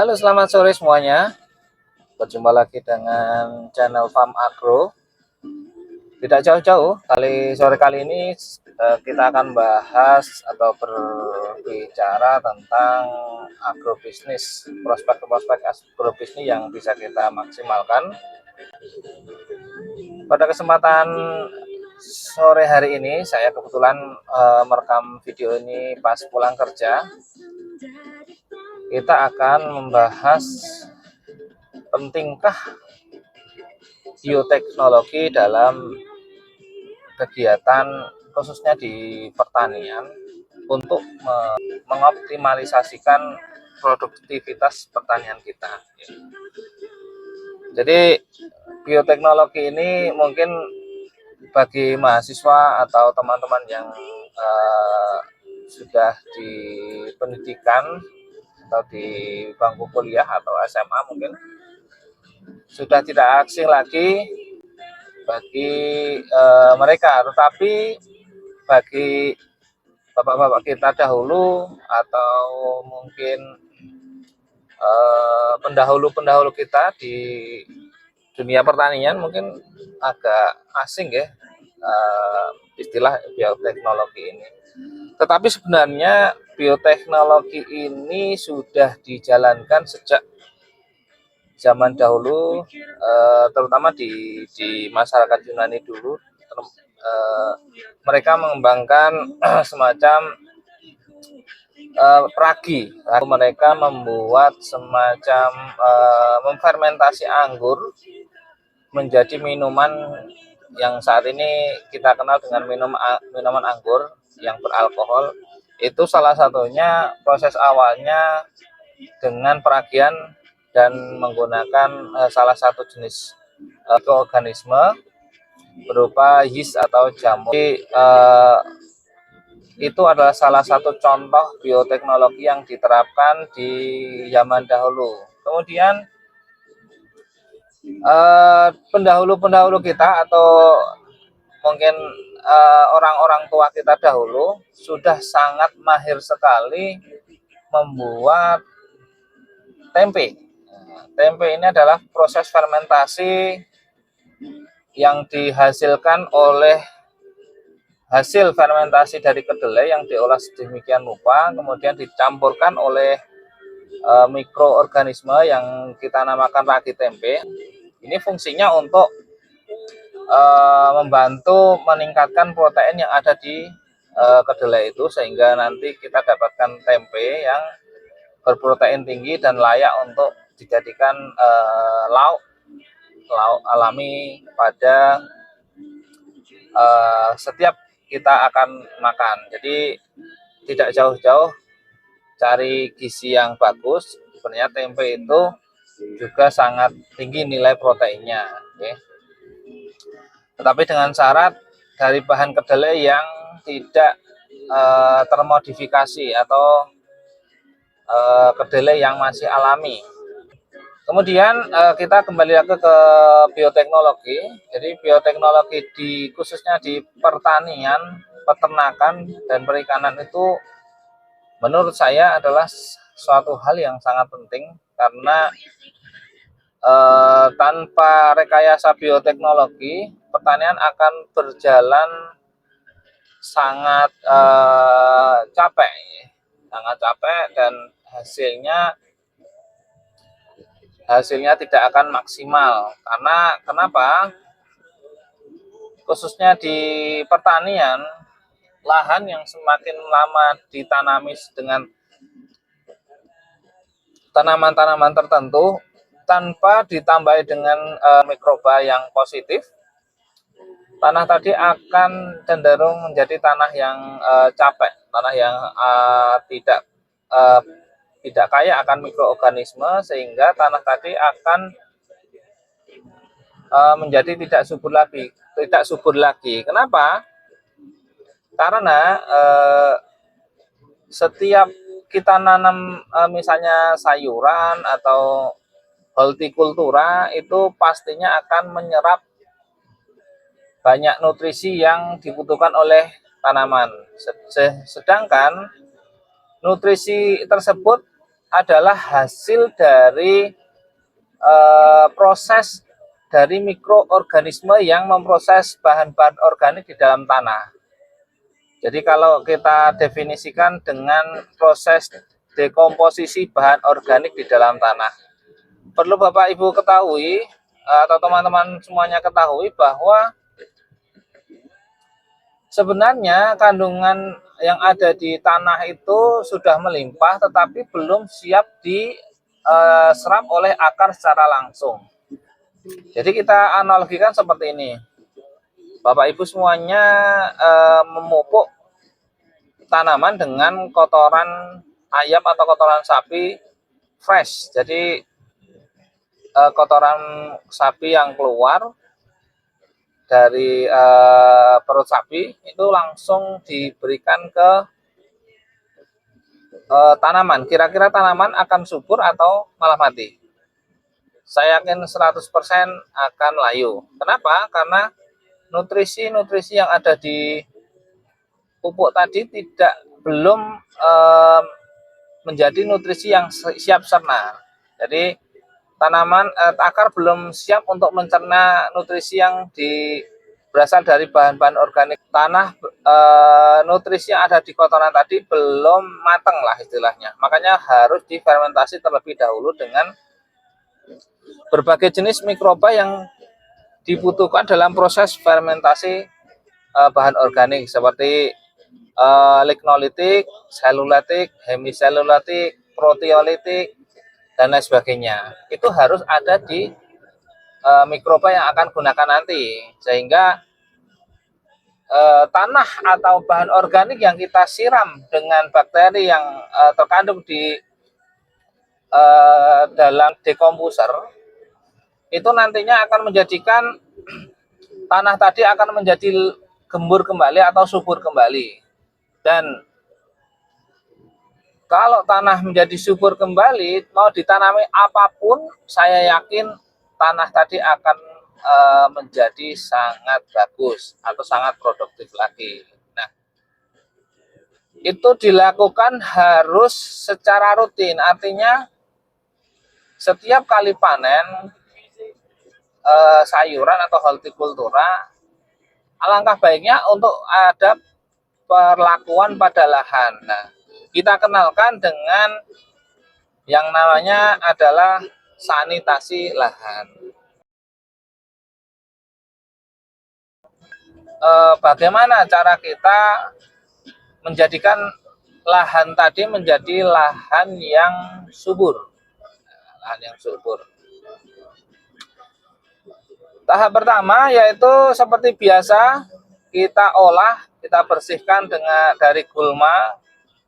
Halo, selamat sore semuanya. Berjumpa lagi dengan channel Farm Agro. Tidak jauh-jauh, sore kali ini kita akan bahas atau berbicara tentang agrobisnis, prospek-prospek agrobisnis yang bisa kita maksimalkan. Pada kesempatan sore hari ini, saya kebetulan merekam video ini pas pulang kerja. Kita akan membahas pentingkah bioteknologi dalam kegiatan khususnya di pertanian untuk mengoptimalisasikan produktivitas pertanian kita. Jadi bioteknologi ini mungkin bagi mahasiswa atau teman-teman yang sudah di pendidikan atau di bangku kuliah atau SMA mungkin sudah tidak asing lagi bagi mereka, tetapi bagi bapak-bapak kita dahulu atau mungkin pendahulu-pendahulu kita di dunia pertanian mungkin agak asing ya istilah bioteknologi ini. Tetapi sebenarnya bioteknologi ini sudah dijalankan sejak zaman dahulu, terutama di masyarakat Yunani dulu. Mereka mengembangkan semacam pragi. Lalu mereka membuat semacam memfermentasi anggur menjadi minuman yang saat ini kita kenal dengan minuman anggur yang beralkohol. Itu salah satunya proses awalnya dengan peragian dan menggunakan salah satu jenis mikroorganisme berupa yeast atau jamur. Jadi, itu adalah salah satu contoh bioteknologi yang diterapkan di zaman dahulu. Kemudian pendahulu-pendahulu kita atau mungkin orang-orang tua kita dahulu sudah sangat mahir sekali membuat tempe. Tempe ini adalah proses fermentasi yang dihasilkan oleh hasil fermentasi dari kedelai yang diolah sedemikian rupa, kemudian dicampurkan oleh mikroorganisme yang kita namakan ragi tempe. Ini fungsinya untuk membantu meningkatkan protein yang ada di kedelai itu, sehingga nanti kita dapatkan tempe yang berprotein tinggi dan layak untuk dijadikan lauk alami pada setiap kita akan makan. Jadi tidak jauh-jauh cari gizi yang bagus, sebenarnya tempe itu juga sangat tinggi nilai proteinnya. Okay. Tetapi dengan syarat dari bahan kedelai yang tidak termodifikasi atau kedelai yang masih alami. Kemudian kita kembali lagi ke bioteknologi. Jadi bioteknologi khususnya di pertanian, peternakan, dan perikanan itu menurut saya adalah suatu hal yang sangat penting, karena tanpa rekayasa bioteknologi, pertanian akan berjalan sangat capek dan hasilnya tidak akan maksimal. Karena kenapa? Khususnya di pertanian, lahan yang semakin lama ditanami dengan tanaman-tanaman tertentu tanpa ditambahi dengan mikroba yang positif, tanah tadi akan cenderung menjadi tanah yang capek, tanah yang tidak kaya akan mikroorganisme, sehingga tanah tadi akan menjadi tidak subur lagi. Kenapa? Karena setiap kita nanam misalnya sayuran atau hortikultura, itu pastinya akan menyerap banyak nutrisi yang dibutuhkan oleh tanaman. Sedangkan nutrisi tersebut adalah hasil dari proses dari mikroorganisme yang memproses bahan-bahan organik di dalam tanah. Jadi kalau kita definisikan dengan proses dekomposisi bahan organik di dalam tanah, perlu Bapak Ibu ketahui atau teman-teman semuanya ketahui bahwa sebenarnya kandungan yang ada di tanah itu sudah melimpah, tetapi belum siap diserap oleh akar secara langsung. Jadi kita analogikan seperti ini, Bapak Ibu semuanya memupuk tanaman dengan kotoran ayam atau kotoran sapi fresh. Jadi kotoran sapi yang keluar dari perut sapi itu langsung diberikan ke tanaman. Kira-kira tanaman akan subur atau malah mati? Saya yakin 100% akan layu. Kenapa? Karena nutrisi-nutrisi yang ada di pupuk tadi belum menjadi nutrisi yang siap serna. Jadi tanaman akar belum siap untuk mencerna nutrisi yang berasal dari bahan-bahan organik tanah. Nutrisi yang ada di kotoran tadi belum matang lah istilahnya. Makanya harus difermentasi terlebih dahulu dengan berbagai jenis mikroba yang dibutuhkan dalam proses fermentasi bahan organik seperti lignolitik, selulolitik, hemiselulolitik, proteolitik, dan lain sebagainya. Itu harus ada di mikroba yang akan gunakan nanti, sehingga tanah atau bahan organik yang kita siram dengan bakteri yang terkandung di dalam dekomposer itu nantinya akan menjadikan tanah tadi akan menjadi gembur kembali atau subur kembali. Dan kalau tanah menjadi subur kembali, mau ditanami apapun, saya yakin tanah tadi akan menjadi sangat bagus atau sangat produktif lagi. Nah, itu dilakukan harus secara rutin, artinya setiap kali panen sayuran atau hortikultura, alangkah baiknya untuk ada perlakuan pada lahan. Nah, kita kenalkan dengan yang namanya adalah sanitasi lahan. Bagaimana cara kita menjadikan lahan tadi menjadi lahan yang subur? Lahan yang subur. Tahap pertama yaitu seperti biasa kita olah, kita bersihkan dari gulma.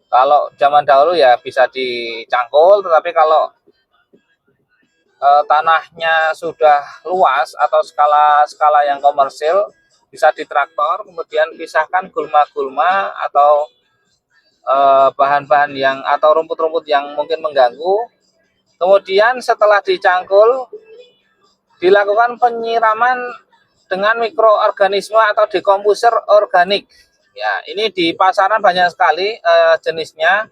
Kalau zaman dahulu ya bisa dicangkul, tetapi kalau tanahnya sudah luas atau skala yang komersil bisa ditraktor, kemudian pisahkan gulma-gulma atau bahan-bahan yang atau rumput-rumput yang mungkin mengganggu. Kemudian setelah dicangkul dilakukan penyiraman dengan mikroorganisme atau dekomposer organik. Ya, ini di pasaran banyak sekali jenisnya.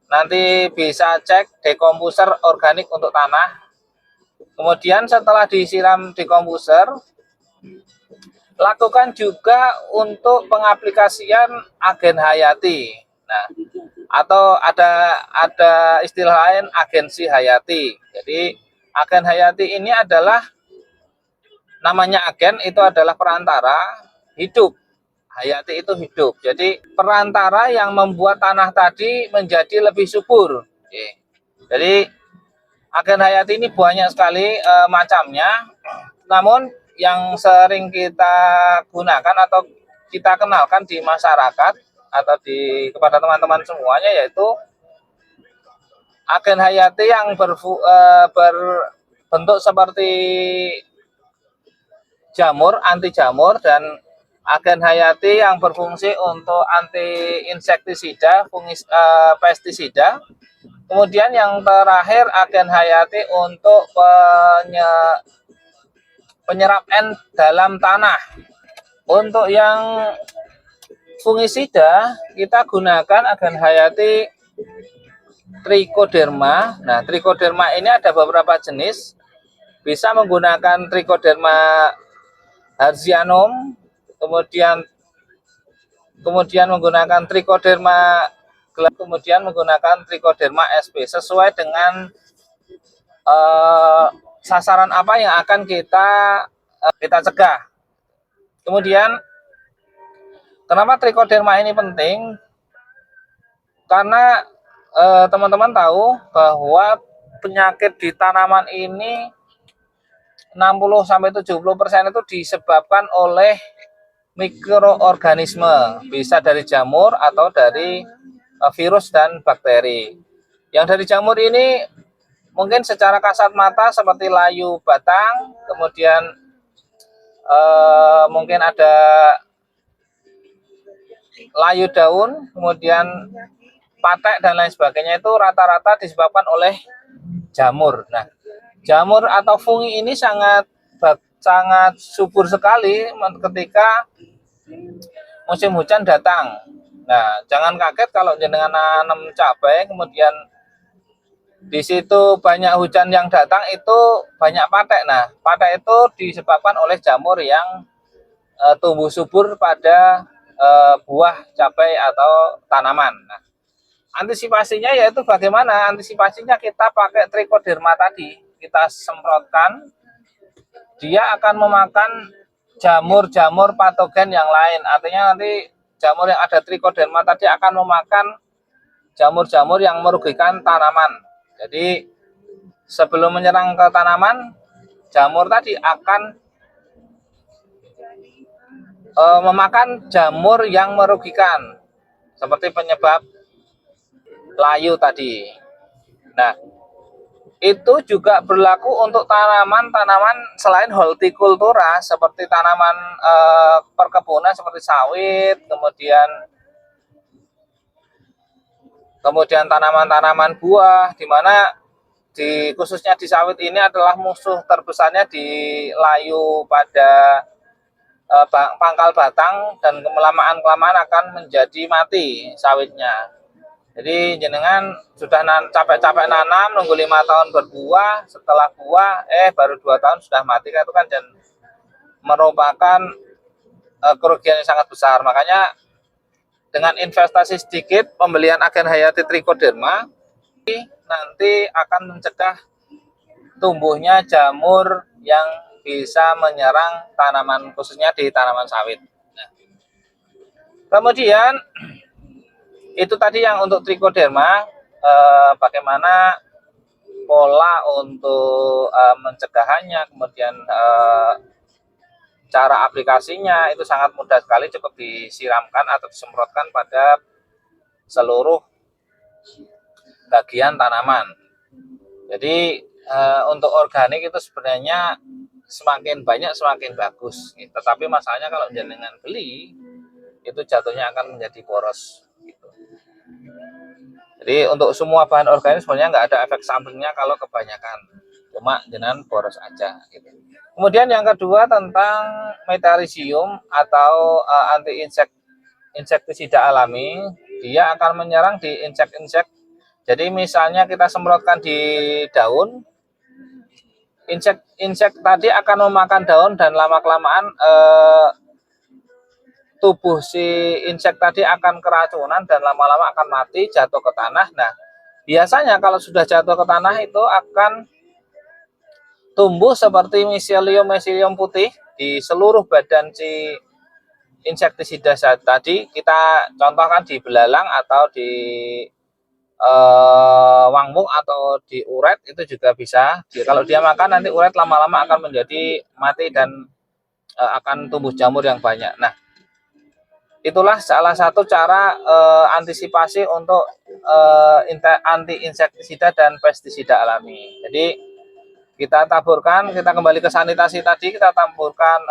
Nanti bisa cek dekomposer organik untuk tanah. Kemudian setelah disiram dekomposer, lakukan juga untuk pengaplikasian agen hayati. Nah, atau ada istilah lain agensi hayati. Jadi agen hayati ini adalah namanya agen itu adalah perantara hidup. Hayati itu hidup. Jadi perantara yang membuat tanah tadi menjadi lebih subur. Oke. Jadi agen hayati ini banyak sekali macamnya. Namun yang sering kita gunakan atau kita kenalkan di masyarakat atau kepada teman-teman semuanya yaitu agen hayati yang berbentuk seperti jamur, anti jamur, dan agen hayati yang berfungsi untuk anti insektisida, pestisida. Kemudian yang terakhir agen hayati untuk penyerap N dalam tanah. Untuk yang fungisida kita gunakan agen hayati trichoderma. Nah, trichoderma ini ada beberapa jenis. Bisa menggunakan trichoderma harzianum, kemudian menggunakan trichoderma gelap, kemudian menggunakan trichoderma sp sesuai dengan sasaran apa yang akan kita cegah. Kemudian kenapa trichoderma ini penting? Karena teman-teman tahu bahwa penyakit di tanaman ini 60-70% itu disebabkan oleh mikroorganisme, bisa dari jamur atau dari virus dan bakteri. Yang dari jamur ini mungkin secara kasat mata seperti layu batang, kemudian mungkin ada layu daun, kemudian patek dan lain sebagainya, itu rata-rata disebabkan oleh jamur. Nah, jamur atau fungi ini sangat subur sekali ketika musim hujan datang. Nah, jangan kaget kalau jenengan nanam cabai kemudian di situ banyak hujan yang datang, itu banyak patek. Nah, patek itu disebabkan oleh jamur yang tumbuh subur pada buah cabai atau tanaman. Nah, antisipasinya yaitu bagaimana? Antisipasinya kita pakai trichoderma tadi, kita semprotkan, dia akan memakan jamur-jamur patogen yang lain. Artinya nanti jamur yang ada trichoderma tadi akan memakan jamur-jamur yang merugikan tanaman. Jadi sebelum menyerang ke tanaman, jamur tadi akan memakan jamur yang merugikan, seperti penyebab layu tadi. Nah, itu juga berlaku untuk tanaman-tanaman selain hortikultura, seperti tanaman perkebunan seperti sawit, kemudian tanaman-tanaman buah, di mana khususnya di sawit ini adalah musuh terbesarnya di layu pada pangkal batang, dan kelamaan akan menjadi mati sawitnya. Jadi jenengan sudah capek-capek nanam, nunggu 5 tahun berbuah, setelah buah baru 2 tahun sudah mati, itu kan dan merupakan kerugian yang sangat besar. Makanya dengan investasi sedikit pembelian agen hayati trichoderma nanti akan mencegah tumbuhnya jamur yang bisa menyerang tanaman, khususnya di tanaman sawit. Nah, kemudian itu tadi yang untuk trichoderma, bagaimana pola untuk mencegahannya, kemudian cara aplikasinya itu sangat mudah sekali, cukup disiramkan atau disemprotkan pada seluruh bagian tanaman. Jadi untuk organik itu sebenarnya semakin banyak semakin bagus, tetapi masalahnya kalau jenengan beli itu jatuhnya akan menjadi boros gitu. Jadi untuk semua bahan organik sebenarnya nggak ada efek sampingnya kalau kebanyakan, cuma jenengan boros aja gitu. Kemudian yang kedua tentang metarhizium atau anti insektisida alami, dia akan menyerang di insek-insek. Jadi misalnya kita semprotkan di daun, insek tadi akan memakan daun, dan lama-kelamaan tubuh si insek tadi akan keracunan dan lama-lama akan mati, jatuh ke tanah. Nah, biasanya kalau sudah jatuh ke tanah itu akan tumbuh seperti miselium putih di seluruh badan si insektisida tadi. Kita contohkan di belalang atau di wangbung atau di uret, itu juga bisa. Kalau dia makan nanti uret lama-lama akan menjadi mati dan akan tumbuh jamur yang banyak. Nah, itulah salah satu cara antisipasi untuk anti insektisida dan pestisida alami. Jadi kita kembali ke sanitasi tadi, kita taburkan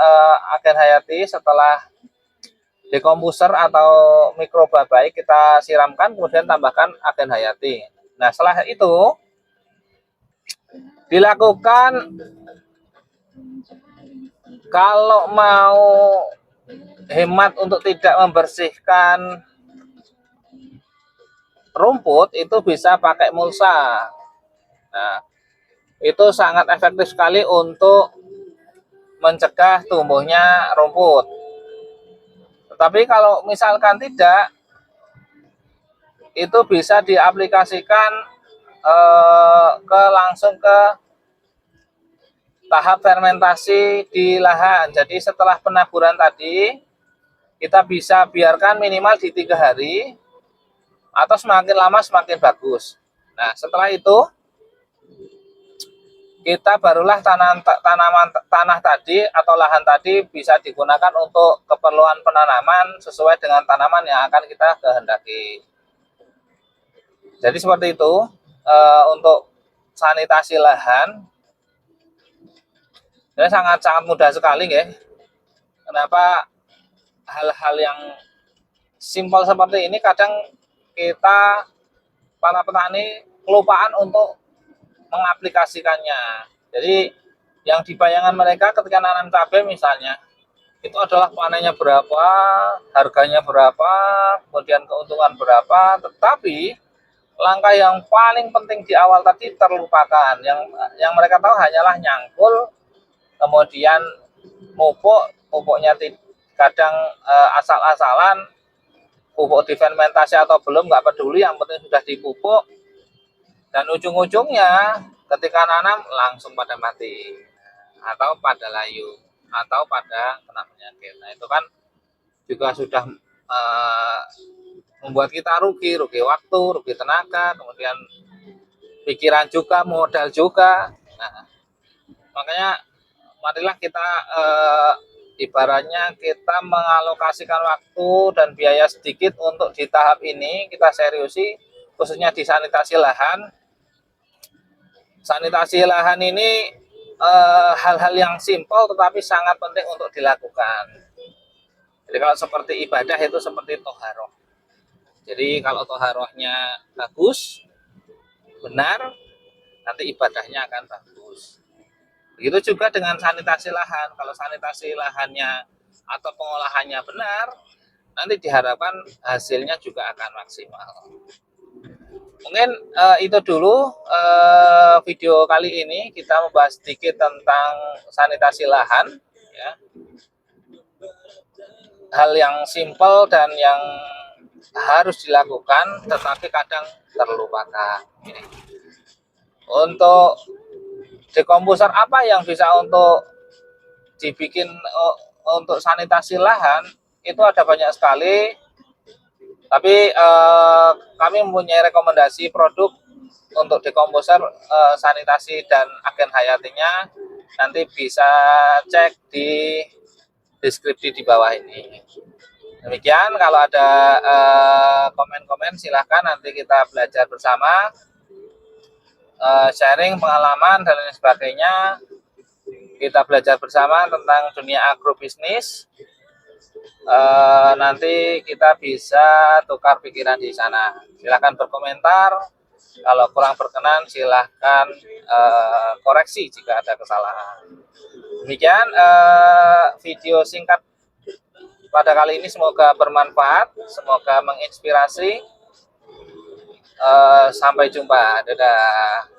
agen hayati. Setelah dekomposer atau mikroba baik kita siramkan, kemudian tambahkan agen hayati. Nah, setelah itu dilakukan, kalau mau hemat untuk tidak membersihkan rumput itu bisa pakai mulsa. Nah, itu sangat efektif sekali untuk mencegah tumbuhnya rumput. Tetapi kalau misalkan tidak, itu bisa diaplikasikan langsung ke tahap fermentasi di lahan. Jadi setelah penaburan tadi, kita bisa biarkan minimal di 3 hari, atau semakin lama semakin bagus. Nah, setelah itu kita barulah tanah tadi atau lahan tadi bisa digunakan untuk keperluan penanaman sesuai dengan tanaman yang akan kita kehendaki. Jadi seperti itu untuk sanitasi lahan. Ini sangat mudah sekali ya. Kenapa hal-hal yang simpel seperti ini kadang kita para petani kelupaan untuk mengaplikasikannya. Jadi yang dibayangkan mereka ketika nanam cabai misalnya, itu adalah panennya berapa, harganya berapa, kemudian keuntungan berapa, tetapi langkah yang paling penting di awal tadi terlupakan. Yang mereka tahu hanyalah nyangkul, kemudian pupuknya kadang asal-asalan, pupuk difermentasi atau belum nggak peduli, yang penting sudah dipupuk, dan ujung-ujungnya ketika nanam langsung pada mati atau pada layu atau pada kena penyakit. Nah, itu kan juga sudah membuat kita rugi waktu, rugi tenaga, kemudian pikiran juga, modal juga. Nah, makanya marilah kita ibaratnya kita mengalokasikan waktu dan biaya sedikit untuk di tahap ini kita seriusi, khususnya di sanitasi lahan. Sanitasi lahan ini hal-hal yang simpel tetapi sangat penting untuk dilakukan. Jadi kalau seperti ibadah itu seperti toharoh. Jadi kalau toharohnya bagus, benar, nanti ibadahnya akan bagus. Begitu juga dengan sanitasi lahan. Kalau sanitasi lahannya atau pengolahannya benar, nanti diharapkan hasilnya juga akan maksimal. Mungkin itu dulu video kali ini, kita membahas sedikit tentang sanitasi lahan, ya. Hal yang simpel dan yang harus dilakukan tetapi kadang terlupakan. Untuk dekomposer apa yang bisa untuk dibikin untuk sanitasi lahan, itu ada banyak sekali. Tapi kami mempunyai rekomendasi produk untuk dekomposer sanitasi dan agen hayatinya. Nanti bisa cek di deskripsi di bawah ini. Demikian, kalau ada komen-komen silahkan, nanti kita belajar bersama, sharing pengalaman dan lain sebagainya. Kita belajar bersama tentang dunia agrobisnis. Nanti kita bisa tukar pikiran di sana. Silahkan berkomentar. Kalau kurang berkenan silahkan koreksi jika ada kesalahan. Demikian video singkat pada kali ini, semoga bermanfaat, semoga menginspirasi. Sampai jumpa, dadah.